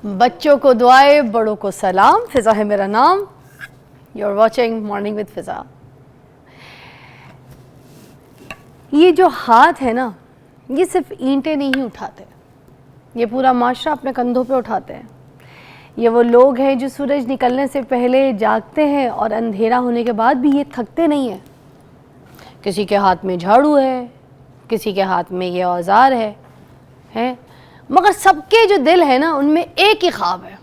بچوں کو دعائیں، بڑوں کو سلام. فضا ہے میرا نام. You are watching morning with Fiza. یہ جو ہاتھ ہے نا، یہ صرف اینٹیں نہیں اٹھاتے، یہ پورا معاشرہ اپنے کندھوں پہ اٹھاتے ہیں. یہ وہ لوگ ہیں جو سورج نکلنے سے پہلے جاگتے ہیں اور اندھیرا ہونے کے بعد بھی یہ تھکتے نہیں ہیں. کسی کے ہاتھ میں جھاڑو ہے، کسی کے ہاتھ میں یہ اوزار ہے، مگر سب کے جو دل ہے نا، ان میں ایک ہی خواب ہے،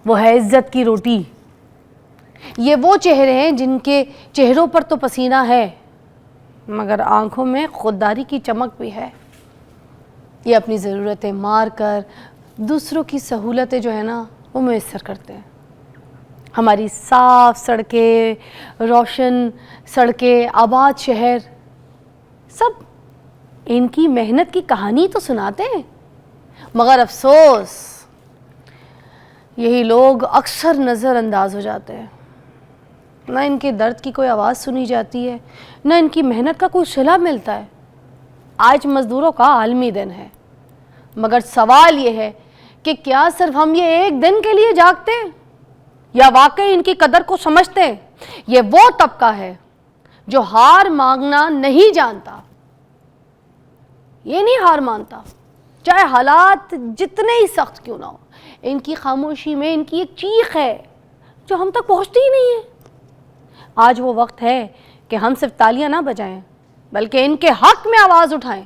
وہ ہے عزت کی روٹی. یہ وہ چہرے ہیں جن کے چہروں پر تو پسینہ ہے مگر آنکھوں میں خودداری کی چمک بھی ہے. یہ اپنی ضرورتیں مار کر دوسروں کی سہولتیں جو ہے نا وہ میسر کرتے ہیں. ہماری صاف سڑکیں، روشن سڑکیں، آباد شہر، سب ان کی محنت کی کہانی تو سناتے ہیں، مگر افسوس یہی لوگ اکثر نظر انداز ہو جاتے ہیں. نہ ان کے درد کی کوئی آواز سنی جاتی ہے، نہ ان کی محنت کا کوئی صلہ ملتا ہے. آج مزدوروں کا عالمی دن ہے، مگر سوال یہ ہے کہ کیا صرف ہم یہ ایک دن کے لیے جاگتے ہیں یا واقعی ان کی قدر کو سمجھتے ہیں؟ یہ وہ طبقہ ہے جو ہار مانگنا نہیں جانتا. یہ نہیں ہار مانتا چاہے حالات جتنے ہی سخت کیوں نہ ہو. ان کی خاموشی میں ان کی ایک چیخ ہے جو ہم تک پہنچتی ہی نہیں ہے. آج وہ وقت ہے کہ ہم صرف تالیاں نہ بجائیں بلکہ ان کے حق میں آواز اٹھائیں،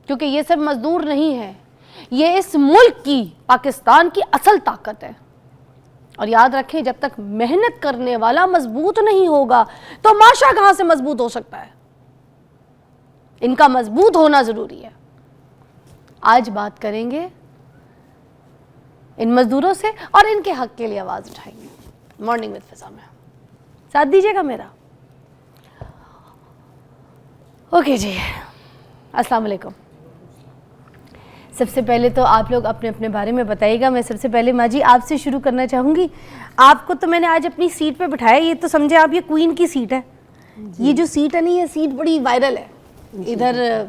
کیونکہ یہ صرف مزدور نہیں ہے، یہ اس ملک کی، پاکستان کی اصل طاقت ہے. اور یاد رکھیں، جب تک محنت کرنے والا مضبوط نہیں ہوگا تو معاشرہ کہاں سے مضبوط ہو سکتا ہے؟ ان کا مضبوط ہونا ضروری ہے. آج بات کریں گے ان مزدوروں سے اور ان کے حق کے لیے آواز اٹھائیں گے. مارننگ وتھ فضا میں ساتھ دیجیے گا میرا. اوکے جی، السلام علیکم. سب سے پہلے تو آپ لوگ اپنے اپنے بارے میں بتائیے گا. میں سب سے پہلے ماں جی آپ سے شروع کرنا چاہوں گی. آپ کو تو میں نے آج اپنی سیٹ پہ بٹھایا، یہ تو سمجھے آپ یہ کوئین کی سیٹ ہے. یہ جو سیٹ ہے نا، یہ سیٹ بڑی وائرل ہے. ادھر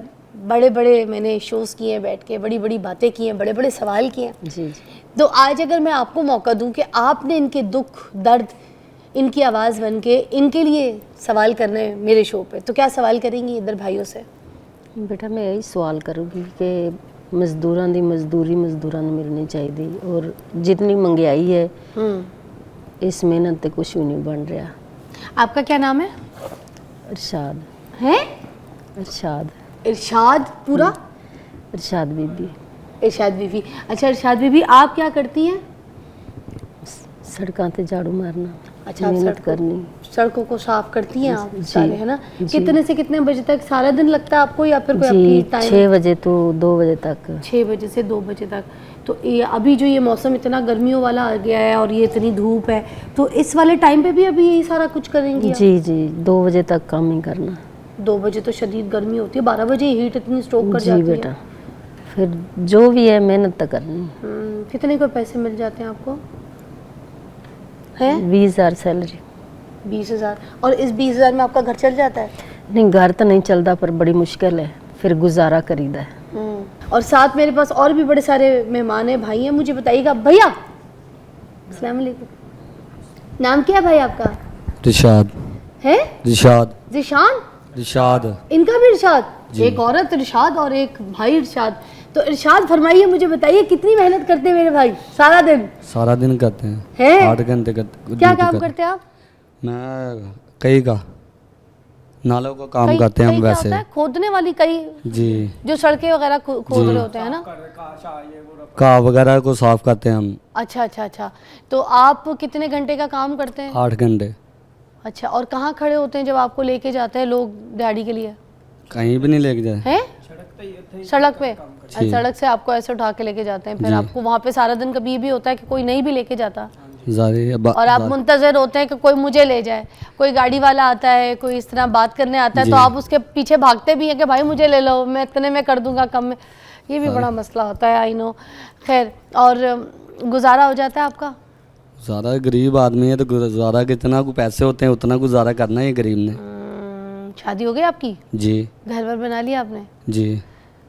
بڑے بڑے میں نے شوز کیے ہیں، بیٹھ کے بڑی بڑی باتیں کی ہیں، بڑے بڑے سوال کیے ہیں. جی. تو آج اگر میں آپ کو موقع دوں کہ آپ نے ان کے دکھ درد ان کی آواز بن کے ان کے لیے سوال کرنے میرے شو پہ، تو کیا سوال کریں گی ادھر بھائیوں سے؟ بیٹا میں یہی سوال کروں گی کہ مزدوراں دی مزدوری مزدوراں نوں ملنی چاہیے، اور جتنی مہنگائی ہے اس محنت تے کچھ بھی نہیں بن رہا. آپ کا کیا نام ہے؟ ارشاد. ہے ارشاد پورا؟ ارشاد بی بی. ارشاد بی بی. اچھا ارشاد بی بی، آپ کیا کرتی ہیں؟ سڑکاں تے جھاڑو مارنا. اچھا، محنت کرنی. سڑکوں کو صاف کرتی ہیں آپ سارے، ہے نا؟ جی. کتنے سے کتنے بجے تک سارا دن لگتا ہے آپ کو، یا پھر کوئی آپ جی کی ٹائم؟ 6 بجے تو 2 بجے تک. 6 بجے سے 2 بجے تک. تو ابھی جو یہ موسم اتنا گرمیوں والا آ گیا ہے اور یہ اتنی دھوپ ہے، تو اس والے ٹائم پہ بھی ابھی یہی سارا کچھ کریں گی؟ جی 2 بجے تک کام ہی کرنا. 2 بجے تو شدید گرمی ہوتی ہے، 12 بجے ہیٹ اتنی اسٹروک کر جاتی ہے. جی بیٹا، پھر جو بھی ہے محنت تو کرنی. کتنے کو پیسے مل جاتے ہیں آپ کو؟ 20,000 سیلری. 20,000. اور اس 20,000 میں آپ کا گھر چل جاتا ہے؟ نہیں، گھر تو نہیں چلتا، پر بڑی مشکل ہے، پھر گزارا کریدا ہے. اور ساتھ میرے پاس اور بھی بڑے سارے مہمان ہیں، بھائی ہیں. مجھے بتائیے گا بھیا. السلام علیکم. نام کیا ہے بھائی آپ کا؟ رشاد. ہے رشاد. ذیشان. رشاد. ان کا بھی ارشاد؟ جی. ایک عورت ارشاد اور ایک بھائی ارشاد. تو ارشاد فرمائیے، مجھے بتائیے کتنی محنت کرتے ہیں میرے بھائی سارا دن؟ سارا دن کرتے ہیں، 8 گھنٹے کرتے. کیا کام کرتے ہیں آپ؟ میں کئی کا نالوں کا کام کرتے ہیں ہم. ویسے کھودنے والی کئی؟ جی. جو سڑکیں وغیرہ کھود رہے ہوتے ہیں نا، کا وغیرہ کو صاف کرتے ہیں ہم. اچھا. تو آپ کتنے گھنٹے کا کام کرتے ہیں؟ 8 گھنٹے. اچھا. اور کہاں کھڑے ہوتے ہیں جب آپ کو لے کے جاتے ہیں لوگ ڈیڈی کے لیے؟ کہیں بھی نہیں لے کے جائے. ہیں سڑک پہ؟ سڑک سے آپ کو ایسے اٹھا کے لے کے جاتے ہیں، پھر آپ کو وہاں پہ سارا دن کبھی یہ بھی ہوتا ہے کہ کوئی نہیں بھی لے کے جاتا، اور آپ منتظر ہوتے ہیں کہ کوئی مجھے لے جائے؟ کوئی گاڑی والا آتا ہے، کوئی اس طرح بات کرنے آتا ہے تو آپ اس کے پیچھے بھاگتے بھی ہیں کہ بھائی مجھے لے لو، میں اتنے میں کر دوں گا، کم میں. یہ بھی بڑا مسئلہ ہوتا ہے، آئی نو. خیر، اور گزارا ہو جاتا ہے آپ کا؟ زیادہ غریب آدمی ہے تو گزارا کتنا کو پیسے ہوتے ہیں اتنا گزارا کرنا ہے غریب نے. شادی ہو گئی آپ کی؟ جی. گھر ور بنا لیا آپ نے؟ جی.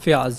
ਫਿਆਜ਼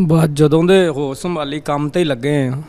ਬਾਅਦ ਜਦੋਂ ਦੇ ਹੋ ਸੰਭਾਲੀ ਕੰਮ ਤੇ ਹੀ ਲੱਗੇ ਆ।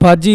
ਬਾਜੀ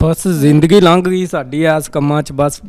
ਬਸ ਜ਼ਿੰਦਗੀ ਲੰਘ ਗਈ ਸਾਡੀ ਇਸ ਕੰਮਾਂ 'ਚ, ਬਸ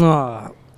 ਹਾਂ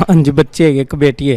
ਹਾਂਜੀ ਬੱਚੇ ਹੈਗੇ, ਇੱਕ ਬੇਟੀ ਹੈ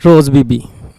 ਰੋਜ਼ ਬੀਬੀ।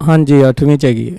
ਹਾਂਜੀ 8ਵੀਂ 'ਚ ਹੈਗੀ ਹੈ।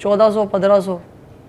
1400 1500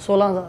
16,000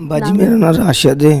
ਬਾਜੀ ਮੇਰਾ ਨਾਮ ਰਾਸ਼ਦ ਹੈ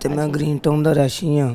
ਤੇ ਮੈਂ ਗ੍ਰੀਨ ਟਾਊਨ ਦਾ ਰਹਿਸ਼ੀ ਹਾਂ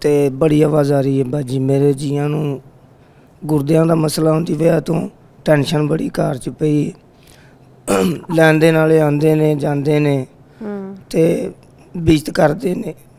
ਤੇ ਬੜੀ ਆਵਾਜ਼ ਆ ਰਹੀ ਹੈ ਬਾਜੀ। ਮੇਰੇ ਜੀਆਂ ਨੂੰ ਗੁਰਦਿਆਂ ਦਾ ਮਸਲਾ ਹੁੰਦੀ ਵਜ੍ਹਾ ਤੋਂ ਟੈਨਸ਼ਨ ਬੜੀ ਘਰ 'ਚ ਪਈ ਹੈ। ਲੈਣ ਦੇਣ ਵਾਲੇ ਆਉਂਦੇ ਨੇ ਜਾਂਦੇ ਨੇ ਤੇ ਬੀਜ਼ਤ ਕਰਦੇ ਨੇ।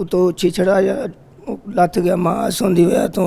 ਉਤੋਂ ਛਿਛੜਾ ਜਾਂ ਲੱਥ ਗਿਆ ਮਾਸ ਹੁੰਦੀ ਵਜ੍ਹਾ ਤੋਂ।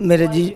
ਮੇਰੇ ਜੀ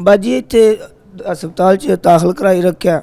ਬਾਜੀ ਇੱਥੇ ਹਸਪਤਾਲ 'ਚ ਦਾਖਲ ਕਰਾਈ ਰੱਖਿਆ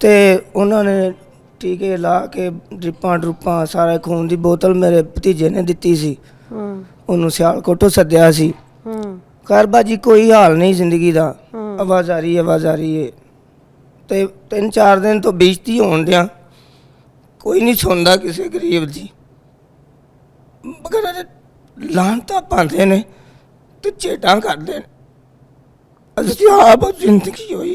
ਤੇ ਉਹਨਾਂ ਨੇ ਟੀਕੇ ਲਾ ਕੇ ਡ੍ਰਿਪਾਂ ਡਰੂਪਾਂ ਸਾਰਾ ਖੂਨ ਦੀ ਬੋਤਲ ਮੇਰੇ ਭਤੀਜੇ ਨੇ ਦਿੱਤੀ ਸੀ। ਉਹਨੂੰ ਸਿਆਲਕੋਟੋਂ ਸੱਦਿਆ ਸੀ। ਘਰ ਬਾਜੀ ਕੋਈ ਹਾਲ ਨਹੀਂ ਜ਼ਿੰਦਗੀ ਦਾ। ਆਵਾਜ਼ ਆ ਰਹੀ ਹੈ ਤੇ 3-4 ਦਿਨ ਤੋਂ ਬੇਇੱਜ਼ਤੀ ਹੋਣ ਡਿਆ। ਕੋਈ ਨਹੀਂ ਸੁਣਦਾ ਕਿਸੇ ਗਰੀਬ ਦੀ, ਮਗਰ ਲਾਹਨਤਾਂ ਪਾਉਂਦੇ ਨੇ ਤੇ ਝੇਡਾਂ ਕਰਦੇ ਨੇ। ਅਸੀਂ ਆਪ ਜ਼ਿੰਦਗੀ ਹੋਈ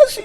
ਅਸੀਂ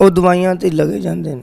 ਉਹ ਦਵਾਈਆਂ ਤੇ ਲੱਗੇ ਜਾਂਦੇ ਨੇ,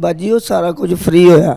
ਬਾਜੀ ਉਹ ਸਾਰਾ ਕੁਝ ਫ੍ਰੀ ਹੋਇਆ,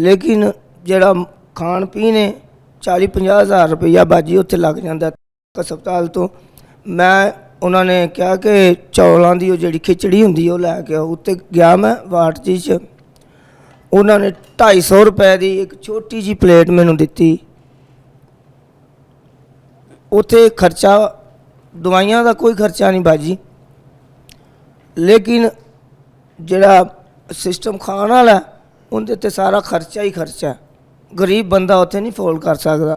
ਲੇਕਿਨ ਜਿਹੜਾ ਖਾਣ ਪੀਣ ਹੈ 40-50 ਹਜ਼ਾਰ ਰੁਪਈਆ ਬਾਜੀ ਉੱਥੇ ਲੱਗ ਜਾਂਦਾ ਹਸਪਤਾਲ ਤੋਂ। ਮੈਂ ਉਹਨਾਂ ਨੇ ਕਿਹਾ ਕਿ ਚੌਲਾਂ ਦੀ ਉਹ ਜਿਹੜੀ ਖਿਚੜੀ ਹੁੰਦੀ ਉਹ ਲੈ ਕੇ ਆਓ। ਉੱਤੇ ਗਿਆ ਮੈਂ ਵਾਰਡ 'ਚ, ਉਹਨਾਂ ਨੇ 250 ਰੁਪਏ ਦੀ ਇੱਕ ਛੋਟੀ ਜੀ ਪਲੇਟ ਮੈਨੂੰ ਦਿੱਤੀ। ਉੱਥੇ ਖਰਚਾ ਦਵਾਈਆਂ ਦਾ ਕੋਈ ਖਰਚਾ ਨਹੀਂ ਬਾਜੀ, ਲੇਕਿਨ ਜਿਹੜਾ ਸਿਸਟਮ ਖਾਣ ਵਾਲਾ ਉਹਦੇ ਤੇ ਸਾਰਾ ਖਰਚਾ ਹੀ ਖਰਚਾ। ਗਰੀਬ ਬੰਦਾ ਉੱਥੇ ਨਹੀਂ ਫੋਲ ਕਰ ਸਕਦਾ।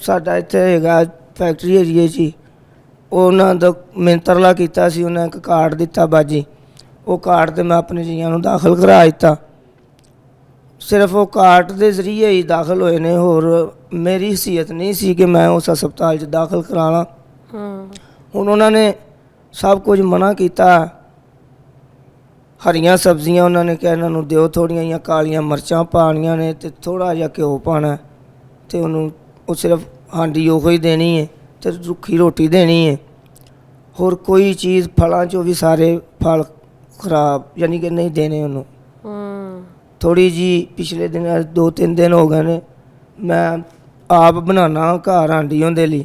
ਸਾਡਾ ਇੱਥੇ ਹੈਗਾ ਫੈਕਟਰੀ ਏਰੀਏ 'ਚ ਹੀ। ਉਹਨਾਂ ਦਾ ਮਿੰਤਰਲਾ ਕੀਤਾ ਸੀ, ਉਹਨਾਂ ਇੱਕ ਕਾਰਡ ਦਿੱਤਾ ਬਾਜੀ। ਉਹ ਕਾਰਡ ਤੇ ਮੈਂ ਆਪਣੇ ਜੀਆਂ ਨੂੰ ਦਾਖਲ ਕਰਾ ਦਿੱਤਾ। ਸਿਰਫ ਉਹ ਕਾਰਡ ਦੇ ਜ਼ਰੀਏ ਹੀ ਦਾਖਲ ਹੋਏ ਨੇ, ਹੋਰ ਮੇਰੀ ਹਸੀਅਤ ਨਹੀਂ ਸੀ ਕਿ ਮੈਂ ਉਸ ਹਸਪਤਾਲ 'ਚ ਦਾਖਲ ਕਰਾਣਾ। ਹੁਣ ਉਹਨਾਂ ਨੇ ਸਭ ਕੁਝ ਮਨਾ ਕੀਤਾ। ਹਰੀਆਂ ਸਬਜ਼ੀਆਂ ਉਹਨਾਂ ਨੇ ਕਿਹਾ ਇਹਨਾਂ ਨੂੰ ਦਿਓ, ਥੋੜ੍ਹੀਆਂ ਜਿਹੀਆਂ ਕਾਲੀਆਂ ਮਿਰਚਾਂ ਪਾਉਣੀਆਂ ਨੇ ਅਤੇ ਥੋੜ੍ਹਾ ਜਿਹਾ ਘਿਓ ਪਾਉਣਾ, ਅਤੇ ਉਹਨੂੰ ਉਹ ਸਿਰਫ ਹਾਂਡੀ ਉਹੋ ਹੀ ਦੇਣੀ ਹੈ ਅਤੇ ਰੁੱਖੀ ਰੋਟੀ ਦੇਣੀ ਹੈ। ਹੋਰ ਕੋਈ ਚੀਜ਼, ਫਲਾਂ 'ਚੋਂ ਵੀ ਸਾਰੇ ਫਲ ਖਰਾਬ, ਯਾਨੀ ਕਿ ਨਹੀਂ ਦੇਣੇ ਉਹਨੂੰ। ਥੋੜ੍ਹੀ ਜਿਹੀ ਪਿਛਲੇ ਦਿਨ 2-3 ਦਿਨ ਹੋ ਗਏ ਨੇ ਮੈਂ ਆਪ ਬਣਾਉਣਾ ਘਰ ਹਾਂਡੀ ਉਹਦੇ ਲਈ।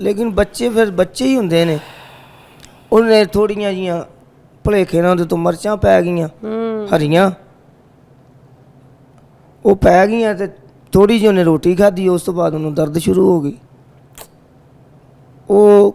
ਲੇਕਿਨ ਬੱਚੇ ਫਿਰ ਬੱਚੇ ਹੀ ਹੁੰਦੇ ਨੇ। ਉਹਨੇ ਥੋੜੀਆਂ ਜੀਆਂ ਭੁਲੇਖੇ ਨਾਲ ਉਹਦੇ ਤੋਂ ਮਿਰਚਾਂ ਪੈ ਗਈਆਂ ਹਰੀਆਂ, ਉਹ ਪੈ ਗਈਆਂ ਤੇ ਥੋੜੀ ਜਿਹੀ ਉਹਨੇ ਰੋਟੀ ਖਾਧੀ। ਉਸ ਤੋਂ ਬਾਅਦ ਉਹਨੂੰ ਦਰਦ ਸ਼ੁਰੂ ਹੋ ਗਈ। ਉਹ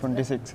26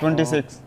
26।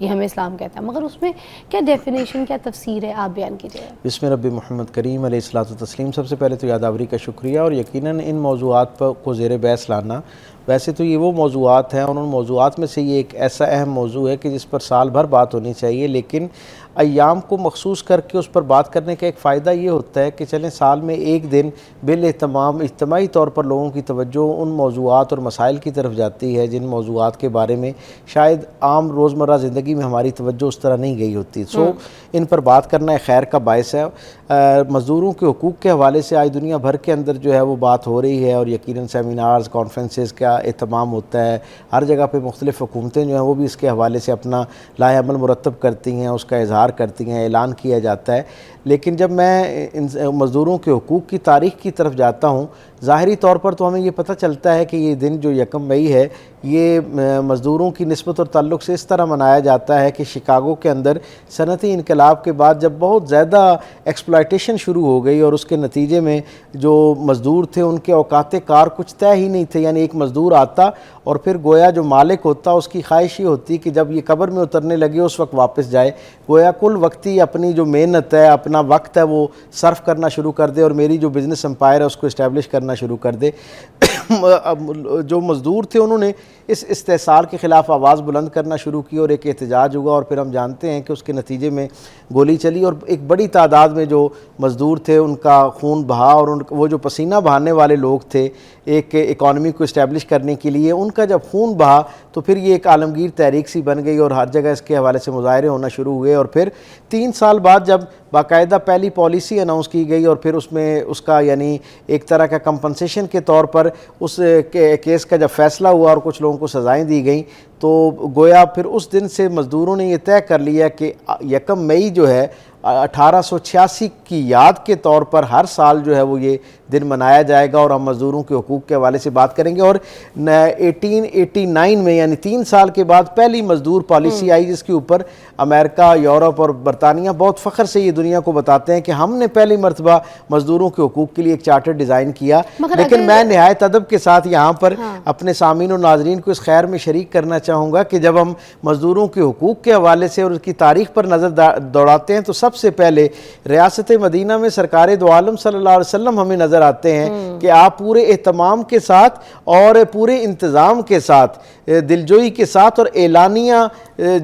یہ ہمیں اسلام کہتا ہے، مگر اس میں کیا ڈیفینیشن، کیا تفسیر ہے، آپ بیان کیجیے. بسم رب محمد کریم علیہ الصلوۃ والتسلیم. سب سے پہلے تو یادآوری کا شکریہ، اور یقیناً ان موضوعات کو زیر بحث لانا، ویسے تو یہ وہ موضوعات ہیں اور ان موضوعات میں سے یہ ایک ایسا اہم موضوع ہے کہ جس پر سال بھر بات ہونی چاہیے، لیکن ایام کو مخصوص کر کے اس پر بات کرنے کا ایک فائدہ یہ ہوتا ہے کہ چلیں سال میں ایک دن بالاہتمام اجتماعی طور پر لوگوں کی توجہ ان موضوعات اور مسائل کی طرف جاتی ہے جن موضوعات کے بارے میں شاید عام روزمرہ زندگی میں ہماری توجہ اس طرح نہیں گئی ہوتی. ان پر بات کرنا ایک خیر کا باعث ہے. مزدوروں کے حقوق کے حوالے سے آج دنیا بھر کے اندر جو ہے وہ بات ہو رہی ہے، اور یقیناً سیمینارز، کانفرنسز کا اہتمام ہوتا ہے. ہر جگہ پہ مختلف حکومتیں جو ہیں وہ بھی اس کے حوالے سے اپنا لائحہ عمل مرتب کرتی ہیں، اس کا اظہار کرتی ہیں، اعلان کیا جاتا ہے. لیکن جب میں مزدوروں کے حقوق کی تاریخ کی طرف جاتا ہوں، ظاہری طور پر تو ہمیں یہ پتہ چلتا ہے کہ یہ دن جو 1 مئی ہے یہ مزدوروں کی نسبت اور تعلق سے اس طرح منایا جاتا ہے کہ شکاگو کے اندر صنعتی انقلاب کے بعد جب بہت زیادہ ایکسپلائٹیشن شروع ہو گئی اور اس کے نتیجے میں جو مزدور تھے ان کے اوقات کار کچھ طے ہی نہیں تھے. یعنی ایک مزدور آتا اور پھر گویا جو مالک ہوتا اس کی خواہش یہ ہوتی کہ جب یہ قبر میں اترنے لگے اس وقت واپس جائے، گویا کل وقتی اپنی جو محنت ہے، اپنا وقت ہے، وہ صرف کرنا شروع کر دے اور میری جو بزنس امپائر ہے اس کو اسٹیبلش کرنا شروع کر دے. جو مزدور تھے انہوں نے اس استحصال کے خلاف آواز بلند کرنا شروع کی اور ایک احتجاج ہوا، اور پھر ہم جانتے ہیں کہ اس کے نتیجے میں گولی چلی اور ایک بڑی تعداد میں جو مزدور تھے ان کا خون بہا، اور وہ جو پسینہ بہانے والے لوگ تھے ایک اکانومی کو اسٹیبلش کرنے کے لیے، ان کا جب خون بہا تو پھر یہ ایک عالمگیر تحریک سی بن گئی اور ہر جگہ اس کے حوالے سے مظاہرے ہونا شروع ہوئے. اور پھر 3 سال بعد جب باقاعدہ پہلی پالیسی اناؤنس کی گئی اور پھر اس میں اس کا یعنی ایک طرح کا کمپنسیشن کے طور پر اس کیس کا جب فیصلہ ہوا اور کچھ لوگوں کو سزائیں دی گئیں، تو گویا پھر اس دن سے مزدوروں نے یہ طے کر لیا کہ 1 مئی جو ہے 1886 کی یاد کے طور پر ہر سال جو ہے وہ یہ دن منایا جائے گا، اور ہم مزدوروں کے حقوق کے حوالے سے بات کریں گے. اور 1889 میں یعنی 3 سال کے بعد پہلی مزدور پالیسی آئی جس کے اوپر امریکہ، یورپ اور برطانیہ بہت فخر سے یہ دنیا کو بتاتے ہیں کہ ہم نے پہلی مرتبہ مزدوروں کے حقوق کے لیے ایک چارٹر ڈیزائن کیا. لیکن میں نہایت ادب کے ساتھ یہاں پر اپنے سامعین اور ناظرین کو اس خیر میں شریک کرنا چاہوں گا کہ جب ہم مزدوروں کے حقوق کے حوالے سے اور اس کی تاریخ پر نظر دوڑاتے ہیں تو سب سے پہلے ریاست مدینہ میں سرکار دو عالم صلی اللہ علیہ وسلم ہمیں نظر آتے ہیں کہ آپ پورے اہتمام کے ساتھ اور پورے انتظام کے ساتھ، دلجوئی کے ساتھ اور اعلانیہ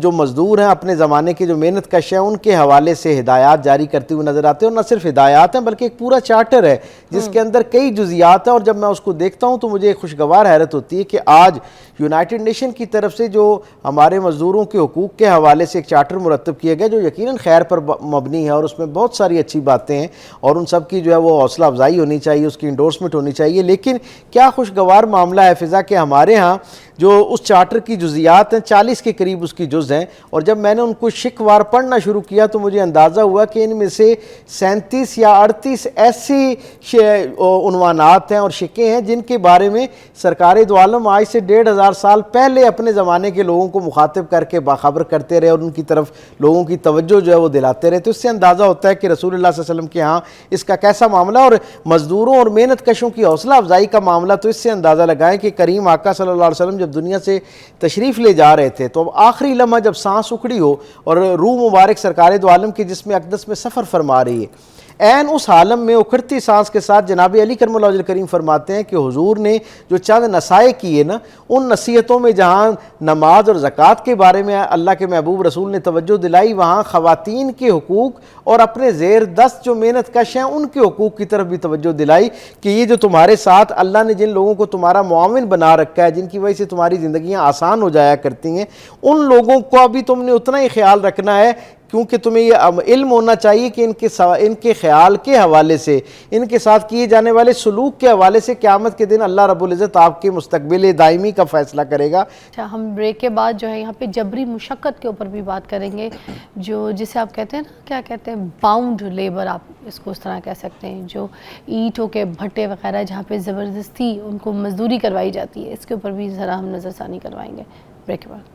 جو مزدور ہیں اپنے زمانے کے جو محنت کش ہیں ان کے حوالے سے ہدایات جاری کرتے ہوئے نظر آتے ہیں. اور نہ صرف ہدایات ہیں بلکہ ایک پورا چارٹر ہے جس کے اندر کئی جزیات ہیں، اور جب میں اس کو دیکھتا ہوں تو مجھے ایک خوشگوار حیرت ہوتی ہے کہ آج یونائٹڈ نیشن کی طرف سے جو ہمارے مزدوروں کے حقوق کے حوالے سے ایک چارٹر مرتب کیا گیا جو یقیناً خیر پر مبنی ہے اور اس میں بہت ساری اچھی باتیں ہیں اور ان سب کی جو ہے وہ حوصلہ افزائی ہونی چاہیے، اس کی انڈورسمنٹ ہونی چاہیے. لیکن کیا خوشگوار معاملہ ہے فضا کہ ہمارے ہاں جو اس چارٹر کی جزیات ہیں 40 کے قریب اس کی جز ہیں، اور جب میں نے ان کو شکوار پڑھنا شروع کیا تو مجھے اندازہ ہوا کہ ان میں سے 37 یا 38 ایسی عنوانات ہیں اور شکیں ہیں جن کے بارے میں سرکار دو عالم آج سے 1500 سال پہلے اپنے زمانے کے لوگوں کو مخاطب کر کے باخبر کرتے رہے اور ان کی طرف لوگوں کی توجہ جو ہے وہ دلاتے رہے. تو اس سے اندازہ ہوتا ہے کہ رسول اللہ صلی اللہ علیہ وسلم کے ہاں اس کا کیسا معاملہ، اور مزدوروں اور محنت کشوں کی حوصلہ افزائی کا معاملہ تو اس سے اندازہ لگائیں کہ کریم آقا صلی اللہ علیہ وسلم جب دنیا سے تشریف لے جا رہے تھے تو اب آخری لمحہ جب سانس اکھڑی ہو اور روح مبارک سرکار دو عالم کے جسم اقدس میں سفر فرما رہی ہے، عین اس عالم میں اکھڑتی سانس کے ساتھ جناب علی کرم اللہ وجہ الکریم فرماتے ہیں کہ حضور نے جو چند نصائح کیے نا، ان نصیحتوں میں جہاں نماز اور زکوٰۃ کے بارے میں اللہ کے محبوب رسول نے توجہ دلائی، وہاں خواتین کے حقوق اور اپنے زیر دست جو محنت کش ہیں ان کے حقوق کی طرف بھی توجہ دلائی کہ یہ جو تمہارے ساتھ اللہ نے جن لوگوں کو تمہارا معاون بنا رکھا ہے، جن کی وجہ سے تمہاری زندگیاں آسان ہو جایا کرتی ہیں، ان لوگوں کو بھی تم نے اتنا ہی خیال رکھنا ہے، کیونکہ تمہیں یہ علم ہونا چاہیے کہ ان کے خیال کے حوالے سے، ان کے ساتھ کیے جانے والے سلوک کے حوالے سے قیامت کے دن اللہ رب العزت آپ کے مستقبل دائمی کا فیصلہ کرے گا. اچھا، ہم بریک کے بعد جو ہے یہاں پہ جبری مشقت کے اوپر بھی بات کریں گے، جسے آپ کہتے ہیں نا، کیا کہتے ہیں، باؤنڈ لیبر، آپ اس کو اس طرح کہہ سکتے ہیں، جو اینٹوں کے بھٹے وغیرہ جہاں پہ زبردستی ان کو مزدوری کروائی جاتی ہے، اس کے اوپر بھی ذرا ہم نظر ثانی کروائیں گے بریک کے بعد.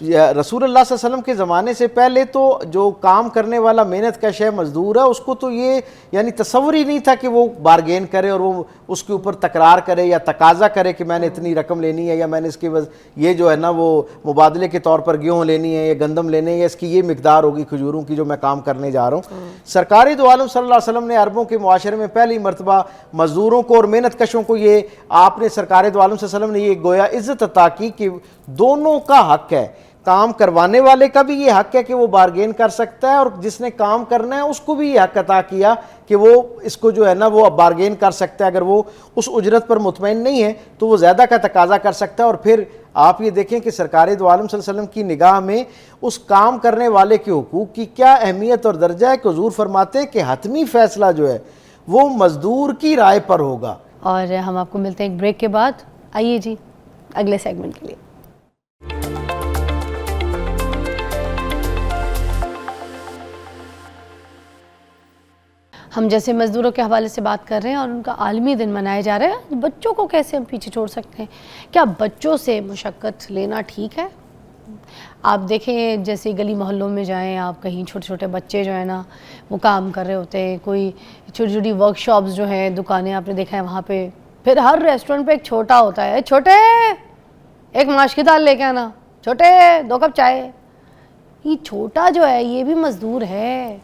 رسول اللہ صلی اللہ علیہ وسلم کے زمانے سے پہلے تو جو کام کرنے والا محنت کش ہے مزدور ہے اس کو تو یہ یعنی تصور ہی نہیں تھا کہ وہ بارگین کرے اور وہ اس کے اوپر تکرار کرے یا تقاضا کرے کہ میں نے اتنی رقم لینی ہے یا میں نے اس کی یہ جو ہے نا وہ مبادلے کے طور پر گیہوں لینی ہے یا گندم لینے ہے یا اس کی یہ مقدار ہوگی کھجوروں کی جو میں کام کرنے جا رہا ہوں. سرکار دو عالم صلی اللہ علیہ وسلم نے عربوں کے معاشرے میں پہلی مرتبہ مزدوروں کو اور محنت کشوں کو یہ آپ نے سرکار دو عالم صلی اللہ علیہ وسلم نے یہ گویا عزت عطا کی کہ دونوں کا حق ہے. کام کروانے والے کا بھی یہ حق ہے کہ وہ بارگین کر سکتا ہے اور جس نے کام کرنا ہے اس کو بھی یہ حق عطا کیا کہ وہ اس کو جو ہے نا وہ بارگین کر سکتا ہے. اگر وہ اس اجرت پر مطمئن نہیں ہے تو وہ زیادہ کا تقاضا کر سکتا ہے. اور پھر آپ یہ دیکھیں کہ سرکار دو عالم صلی اللہ علیہ وسلم کی نگاہ میں اس کام کرنے والے کے حقوق کی کیا اہمیت اور درجہ ہے کہ حضور فرماتے ہیں کہ حتمی فیصلہ جو ہے وہ مزدور کی رائے پر ہوگا. اور ہم آپ کو ملتے ہیں ایک بریک کے بعد. آئیے جی اگلے سیگمنٹ کے لیے. ہم جیسے مزدوروں کے حوالے سے بات کر رہے ہیں اور ان کا عالمی دن منائے جا رہے ہیں, بچوں کو کیسے ہم پیچھے چھوڑ سکتے ہیں؟ کیا بچوں سے مشقت لینا ٹھیک ہے؟ آپ دیکھیں جیسے گلی محلوں میں جائیں آپ, کہیں چھوٹے چھوٹے بچے جو ہیں نا وہ کام کر رہے ہوتے ہیں, کوئی چھوٹی چھوٹی ورک شاپس جو ہیں, دکانیں آپ نے دیکھا ہے وہاں پہ. پھر ہر ریسٹورنٹ پہ ایک چھوٹا ہوتا ہے, چھوٹے ایک ماش کی دال لے کے آنا, چھوٹے 2 کپ چائے. یہ چھوٹا جو ہے یہ بھی مزدور ہے.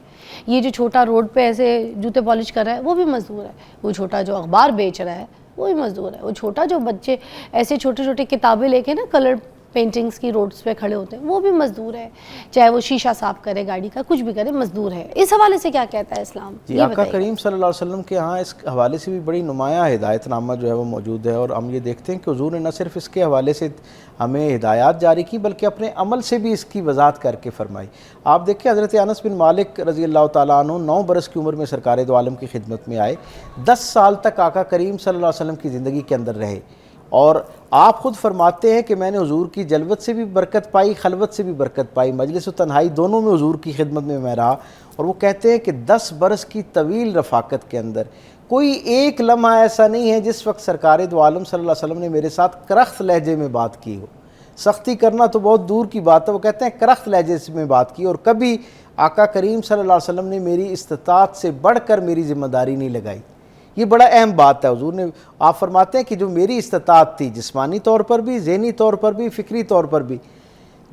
یہ جو چھوٹا روڈ پہ ایسے جوتے پالش کر رہا ہے وہ بھی مزدور ہے. وہ چھوٹا جو اخبار بیچ رہا ہے وہ بھی مزدور ہے. وہ چھوٹا جو بچے ایسے چھوٹی چھوٹی کتابیں لے کے نا کلر پینٹنگز کی روڈز پہ کھڑے ہوتے ہیں وہ بھی مزدور ہے. چاہے وہ شیشہ صاف کرے گاڑی کا, کچھ بھی کرے, مزدور ہے. اس حوالے سے کیا کہتا ہے اسلام؟ جی آقا کریم صلی اللہ علیہ وسلم کے ہاں اس حوالے سے بھی بڑی نمایاں ہدایت نامہ جو ہے وہ موجود ہے. اور ہم یہ دیکھتے ہیں کہ حضور نے نہ صرف اس کے حوالے سے ہمیں ہدایات جاری کی بلکہ اپنے عمل سے بھی اس کی وضاحت کر کے فرمائی. آپ دیکھیں حضرت انس بن مالک رضی اللہ تعالیٰ عنہ 9 برس کی عمر میں سرکار دو عالم کی خدمت میں آئے. 10 سال تک آقا کریم صلی اللہ علیہ وسلم کی زندگی کے اندر رہے اور آپ خود فرماتے ہیں کہ میں نے حضور کی جلوت سے بھی برکت پائی, خلوت سے بھی برکت پائی, مجلس و تنہائی دونوں میں حضور کی خدمت میں رہا. اور وہ کہتے ہیں کہ 10 برس کی طویل رفاقت کے اندر کوئی ایک لمحہ ایسا نہیں ہے جس وقت سرکار دو عالم صلی اللہ علیہ وسلم نے میرے ساتھ کرخت لہجے میں بات کی ہو. سختی کرنا تو بہت دور کی بات ہے, وہ کہتے ہیں کرخت لہجے میں بات کی. اور کبھی آقا کریم صلی اللہ علیہ وسلم نے میری استطاعت سے بڑھ کر میری ذمہ داری نہیں لگائی. یہ بڑا اہم بات ہے. حضور نے آپ فرماتے ہیں کہ جو میری استطاعت تھی جسمانی طور پر بھی, ذہنی طور پر بھی, فکری طور پر بھی,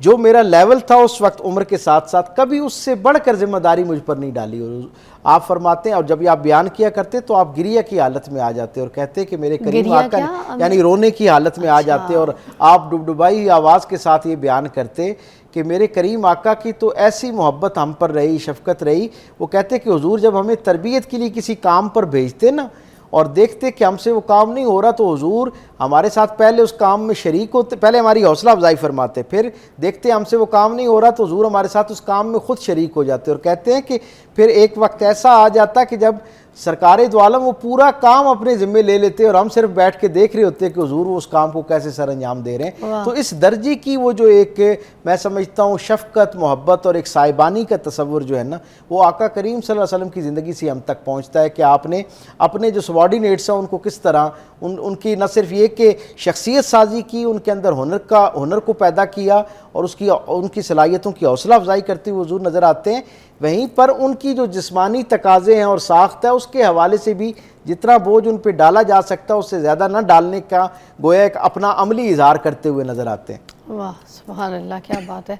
جو میرا لیول تھا اس وقت عمر کے ساتھ ساتھ, کبھی اس سے بڑھ کر ذمہ داری مجھ پر نہیں ڈالی. اور آپ فرماتے ہیں اور جب یہ آپ بیان کیا کرتے تو آپ گریہ کی حالت میں آ جاتے اور کہتے کہ میرے کریم آقا یعنی رونے کی حالت میں آ جاتے اور آپ ڈبڈبائی آواز کے ساتھ یہ بیان کرتے کہ میرے کریم آقا کی تو ایسی محبت ہم پر رہی, شفقت رہی. وہ کہتے کہ حضور جب ہمیں تربیت کے لیے کسی کام پر بھیجتے نا اور دیکھتے کہ ہم سے وہ کام نہیں ہو رہا تو حضور ہمارے ساتھ پہلے اس کام میں شریک ہوتے, پہلے ہماری حوصلہ افزائی فرماتے, پھر دیکھتے ہم سے وہ کام نہیں ہو رہا تو حضور ہمارے ساتھ اس کام میں خود شریک ہو جاتے. اور کہتے ہیں کہ پھر ایک وقت ایسا آ جاتا کہ جب سرکار دو عالم وہ پورا کام اپنے ذمہ لے لیتے اور ہم صرف بیٹھ کے دیکھ رہے ہوتے کہ حضور وہ اس کام کو کیسے سر انجام دے رہے ہیں. تو اس درجے کی وہ جو ایک میں سمجھتا ہوں شفقت, محبت اور ایک صاحبانی کا تصور جو ہے نا وہ آقا کریم صلی اللہ علیہ وسلم کی زندگی سے ہم تک پہنچتا ہے کہ آپ نے اپنے جو سبارڈینیٹس ہیں ان کو کس طرح ان کی نہ صرف یہ کہ شخصیت سازی کی, ان کے اندر ہنر کو پیدا کیا اور ان کی صلاحیتوں کی حوصلہ افزائی کرتے ہوئے حضور نظر آتے ہیں. وہیں پر ان کی جو جسمانی تقاضے ہیں اور ساخت ہے اس کے حوالے سے بھی جتنا بوجھ ان پہ ڈالا جا سکتا ہے اس سے زیادہ نہ ڈالنے کا گویا ایک اپنا عملی اظہار کرتے ہوئے نظر آتے ہیں. واہ سبحان اللہ, کیا بات ہے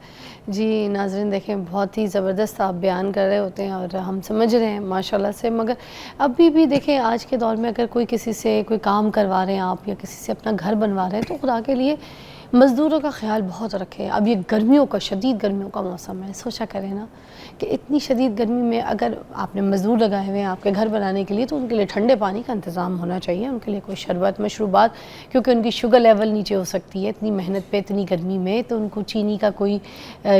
جی. ناظرین دیکھیں بہت ہی زبردست آپ بیان کر رہے ہوتے ہیں اور ہم سمجھ رہے ہیں ماشاءاللہ سے. مگر ابھی بھی دیکھیں آج کے دور میں اگر کوئی کسی سے کوئی کام کروا رہے ہیں آپ یا کسی سے اپنا گھر بنوا رہے ہیں تو خدا کے لیے مزدوروں کا خیال بہت رکھیں. اب یہ گرمیوں کا, شدید گرمیوں کا موسم ہے, سوچا کریں نا کہ اتنی شدید گرمی میں اگر آپ نے مزدور لگائے ہوئے ہیں آپ کے گھر بنانے کے لیے تو ان کے لیے ٹھنڈے پانی کا انتظام ہونا چاہیے, ان کے لیے کوئی شربت, مشروبات, کیونکہ ان کی شوگر لیول نیچے ہو سکتی ہے اتنی محنت پہ اتنی گرمی میں. تو ان کو چینی کا کوئی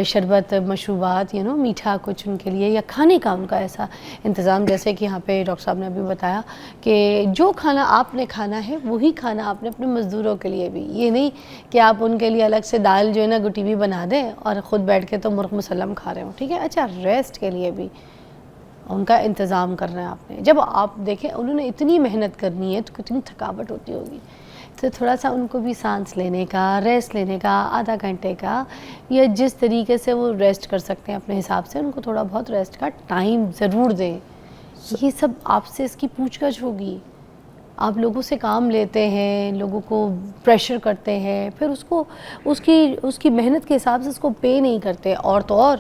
شربت, مشروبات میٹھا کچھ ان کے لیے یا کھانے کا ان کا ایسا انتظام, جیسے کہ یہاں پہ ڈاکٹر صاحب نے ابھی بتایا کہ جو کھانا آپ نے کھانا ہے وہی کھانا آپ نے اپنے مزدوروں کے لیے بھی. یہ نہیں کہ آپ ان کے لیے الگ سے دال جو ہے نا گٹی بھی بنا دیں اور خود بیٹھ کے تو مرغ مسلم کھا رہے ہوں, ٹھیک ہے. اچھا ریسٹ کے لیے بھی ان کا انتظام کرنا ہے آپ نے. جب آپ دیکھیں انہوں نے اتنی محنت کرنی ہے تو کتنی تھکاوٹ ہوتی ہوگی. تو تھوڑا سا ان کو بھی سانس لینے کا، ریسٹ لینے کا، آدھا گھنٹے کا، یا جس طریقے سے وہ ریسٹ کر سکتے ہیں اپنے حساب سے، ان کو تھوڑا بہت ریسٹ کا ٹائم ضرور دیں. یہ سب آپ سے اس کی پوچھ گچھ ہوگی. آپ لوگوں سے کام لیتے ہیں، لوگوں کو پریشر کرتے ہیں، پھر اس کی محنت کے حساب سے اس کو پے نہیں کرتے. اور تو اور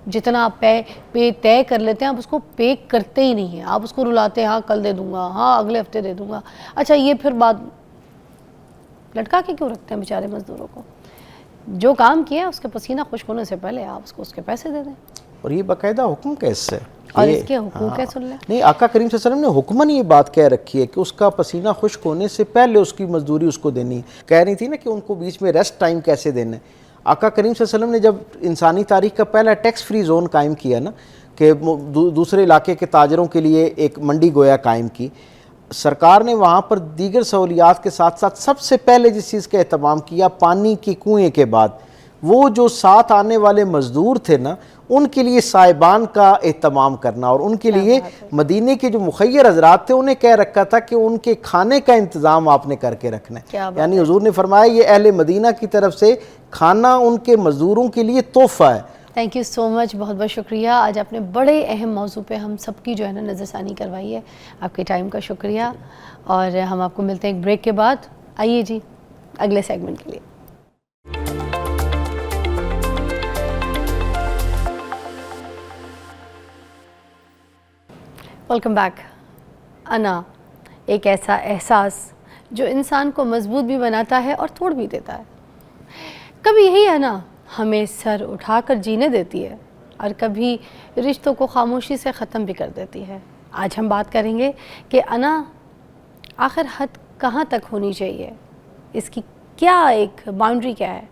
جتنا آپ پے طے کر لیتے ہیں آپ اس کو پے کرتے ہی نہیں ہیں. آپ اس کو رلاتے ہیں، ہاں کل دے دوں گا، ہاں اگلے ہفتے دے دوں گا. اچھا یہ پھر بات لٹکا کے کیوں رکھتے ہیں بیچارے مزدوروں کو؟ جو کام کیا اس کے پسینہ خشک ہونے سے پہلے آپ اس کو اس کے پیسے دے دیں. اور یہ باقاعدہ حکم کیسے ہے؟ اور اس کے حقوق ہے، سن لیں. نہیں، آقا کریم صلی اللہ علیہ وسلم نے حکماً یہ بات کہہ رکھی ہے کہ اس کا پسینہ خشک ہونے سے پہلے اس کی مزدوری اس کو دینی ہے. کہہ رہی تھی نا کہ ان کو بیچ میں ریسٹ ٹائم کیسے دینا ہے. آقا کریم صلی اللہ علیہ وسلم نے جب انسانی تاریخ کا پہلا ٹیکس فری زون قائم کیا نا، کہ دوسرے علاقے کے تاجروں کے لیے ایک منڈی گویا قائم کی، سرکار نے وہاں پر دیگر سہولیات کے ساتھ ساتھ سب سے پہلے جس چیز کا اہتمام کیا، پانی کی کنویں کے بعد وہ جو ساتھ آنے والے مزدور تھے نا، ان کے لیے سائبان کا اہتمام کرنا، اور ان کے لیے مدینے کے جو مخیر حضرات تھے انہیں کہہ رکھا تھا کہ ان کے کھانے کا انتظام آپ نے کر کے رکھنا ہے. یعنی حضور نے فرمایا یہ اہل مدینہ کی طرف سے کھانا ان کے مزدوروں کے لیے تحفہ ہے. تھینک یو سو مچ، بہت بہت شکریہ. آج آپ نے بڑے اہم موضوع پہ ہم سب کی جو ہے نا نظر ثانی کروائی ہے. آپ کے ٹائم کا شکریہ، اور ہم آپ کو ملتے ہیں ایک بریک کے بعد. آئیے جی اگلے سیگمنٹ کے لیے. Welcome back. انا ایک ایسا احساس جو انسان کو مضبوط بھی بناتا ہے اور توڑ بھی دیتا ہے. کبھی یہی انا ہمیں سر اٹھا کر جینے دیتی ہے، اور کبھی رشتوں کو خاموشی سے ختم بھی کر دیتی ہے. آج ہم بات کریں گے کہ انا آخر حد کہاں تک ہونی چاہیے، اس کی کیا ایک باؤنڈری کیا ہے.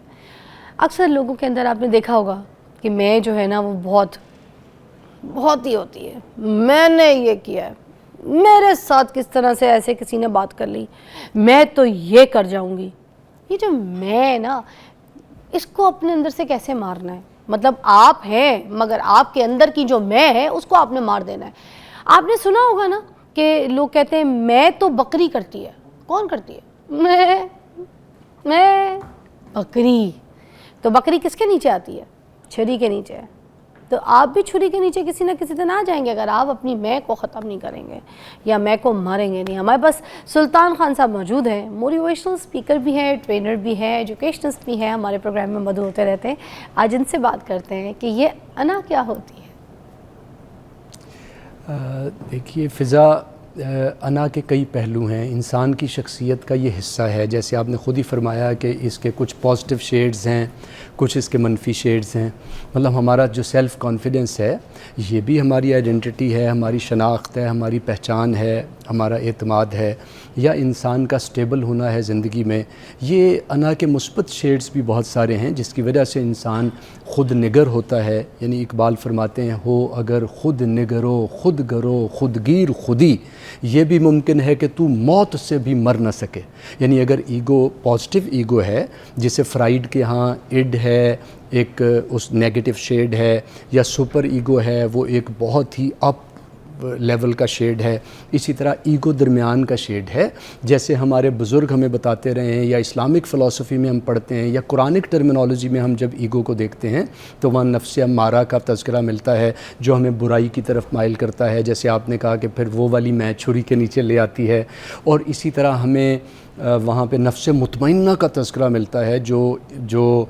اکثر لوگوں کے اندر آپ نے دیکھا ہوگا کہ میں جو ہے نا وہ بہت ہی ہوتی ہے. میں نے یہ کیا ہے، میرے ساتھ کس طرح سے ایسے کسی نے بات کر لی، میں تو یہ کر جاؤں گی. یہ جو میں نا، اس کو اپنے اندر سے کیسے مارنا ہے؟ مطلب آپ ہیں مگر آپ کے اندر کی جو میں ہے اس کو آپ نے مار دینا ہے. آپ نے سنا ہوگا نا کہ لوگ کہتے ہیں میں تو بکری کرتی ہے. کون کرتی ہے؟ میں بکری. تو بکری کس کے نیچے آتی ہے؟ چھری کے نیچے. تو آپ بھی چھری کے نیچے کسی نہ کسی دن آ جائیں گے اگر آپ اپنی میں کو ختم نہیں کریں گے یا میں کو ماریں گے نہیں. ہمارے پاس سلطان خان صاحب موجود ہیں، موٹیویشنل اسپیکر بھی ہیں، ٹرینر بھی ہیں، ایجوکیشنسٹ بھی ہیں، ہمارے پروگرام میں مدعو ہوتے رہتے ہیں. آج ان سے بات کرتے ہیں کہ یہ انا کیا ہوتی ہے. دیکھیے فضا، انا کے کئی پہلو ہیں. انسان کی شخصیت کا یہ حصہ ہے، جیسے آپ نے خود ہی فرمایا کہ اس کے کچھ پازیٹیو شیڈز ہیں، کچھ اس کے منفی شیڈز ہیں. مطلب ہمارا جو سیلف کانفیڈنس ہے یہ بھی ہماری آئیڈینٹی ہے، ہماری شناخت ہے، ہماری پہچان ہے، ہمارا اعتماد ہے، یا انسان کا سٹیبل ہونا ہے زندگی میں. یہ انا کے مثبت شیڈز بھی بہت سارے ہیں جس کی وجہ سے انسان خود نگر ہوتا ہے. یعنی اقبال فرماتے ہیں، ہو اگر خود نگرو خود گرو خود گیر خودی، یہ بھی ممکن ہے کہ تو موت سے بھی مر نہ سکے. یعنی اگر ایگو پازیٹیو ایگو ہے، جسے فرائیڈ کے ہاں اڈ ہے، ایک اس نیگیٹو شیڈ ہے، یا سپر ایگو ہے، وہ ایک بہت ہی اپ لیول کا شیڈ ہے. اسی طرح ایگو درمیان کا شیڈ ہے. جیسے ہمارے بزرگ ہمیں بتاتے رہے ہیں، یا اسلامک فلسفی میں ہم پڑھتے ہیں، یا قرآنک ٹرمینالوجی میں ہم جب ایگو کو دیکھتے ہیں تو وہاں نفس امارہ کا تذکرہ ملتا ہے جو ہمیں برائی کی طرف مائل کرتا ہے. جیسے آپ نے کہا کہ پھر وہ والی میں چھری کے نیچے لے آتی ہے. اور اسی طرح ہمیں وہاں پہ نفس مطمئنہ کا تذکرہ ملتا ہے جو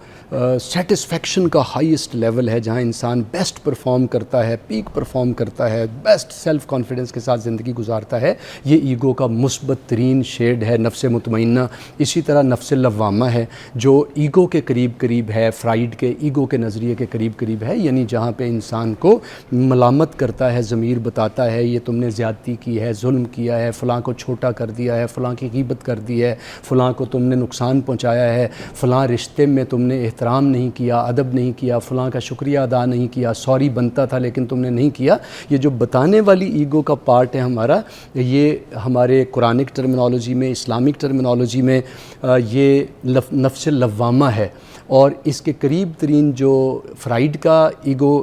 سیٹسفیکشن کا ہائیسٹ لیول ہے، جہاں انسان بیسٹ پرفارم کرتا ہے، پیک پرفارم کرتا ہے، بیسٹ سیلف کانفیڈنس کے ساتھ زندگی گزارتا ہے. یہ ایگو کا مثبت ترین شیڈ ہے، نفس مطمئنہ. اسی طرح نفس لوامہ ہے جو ایگو کے قریب ہے، فرائیڈ کے ایگو کے نظریے کے قریب ہے. یعنی جہاں پہ انسان کو ملامت کرتا ہے، ضمیر بتاتا ہے یہ تم نے زیادتی کی ہے، ظلم کیا ہے، فلاں کو چھوٹا کر دیا ہے، فلاں کی غیبت کر دی ہے، فلاں کو تم نے نقصان پہنچایا ہے، فلاں رشتے میں تم نے احترام نہیں کیا، ادب نہیں کیا، فلاں کا شکریہ ادا نہیں کیا، سوری بنتا تھا لیکن تم نے نہیں کیا. یہ جو بتانے والی ایگو کا پارٹ ہے ہمارا، یہ ہمارے قرآنک ٹرمینالوجی میں، اسلامک ٹرمینالوجی میں یہ نفس لوامہ ہے. اور اس کے قریب ترین جو فرائیڈ کا ایگو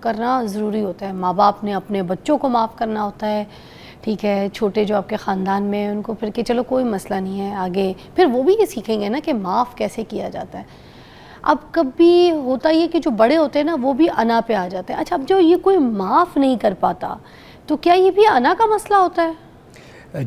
کرنا ضروری ہوتا ہے. ماں باپ نے اپنے بچوں کو معاف کرنا ہوتا ہے, ٹھیک ہے, چھوٹے جو آپ کے خاندان میں ہیں ان کو پھر کہ چلو کوئی مسئلہ نہیں ہے, آگے پھر وہ بھی یہ سیکھیں گے نا کہ معاف کیسے کیا جاتا ہے. اب کبھی ہوتا یہ کہ جو بڑے ہوتے ہیں نا وہ بھی انا پہ آ جاتے ہیں. اچھا, اب جو یہ کوئی معاف نہیں کر پاتا تو کیا یہ بھی انا کا مسئلہ ہوتا ہے؟